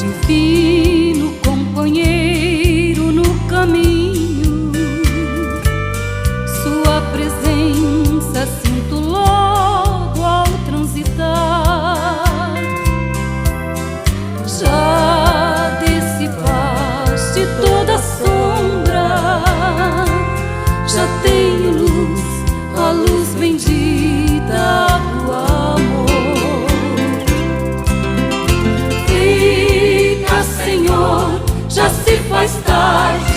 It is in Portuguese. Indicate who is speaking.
Speaker 1: Divino companheiro no caminho, sua presença sinto logo ao transitar. Já dissipaste toda a sombra, já tenho luz, a luz bendita do amor. Fica, Senhor, já se faz tarde,